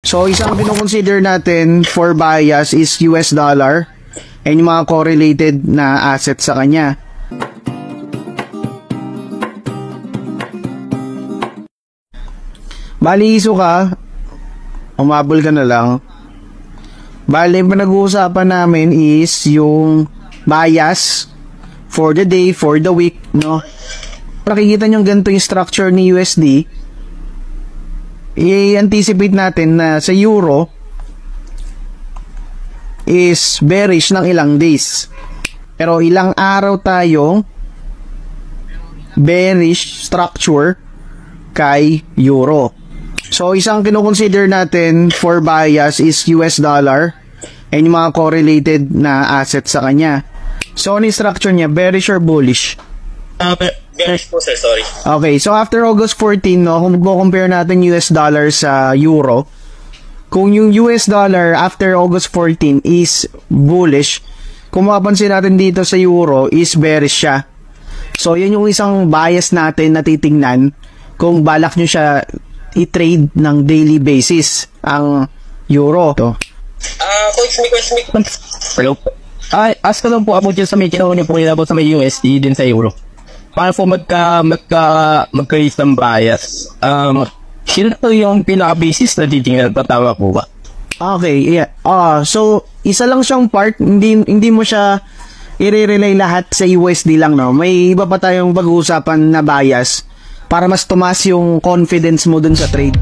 So, isang kinoconsider natin for bias is US dollar and yung mga correlated na assets sa kanya. Bali, iso ka, umabol ka na lang. Bali, pinag-uusapan namin is yung bias for the day, for the week, no? Nakikita nyo ganito yung structure ni USD. I-anticipate natin na sa euro is bearish ng ilang days. Pero ilang araw tayong bearish structure kay euro. So, isang kinoconsider natin for bias is US dollar and yung mga correlated na assets sa kanya. So, ano yung structure niya? Bearish or bullish? Bearish po, sir. Sorry. Okay, so after August 14, no, kung compare natin US dollar sa euro, kung yung US dollar after August 14 is bullish, kung mapapansin natin dito sa euro is bearish siya. So, yun yung isang bias natin na titingnan kung balak nyo siya i-trade ng daily basis ang euro. Coach, may question. Hello? Ask ko lang po about dyan sa may kinawa niyo po about sa may USD din sa euro. Para po magka-raise ng bias, sino po yung pinaka-basis na titingnan? Tama po ba? Okay, yeah. So, isa lang siyang part, hindi mo siya i-relay lahat sa USD lang, no? May iba pa tayong pag-uusapan na bias para mas tumaas yung confidence mo dun sa trade.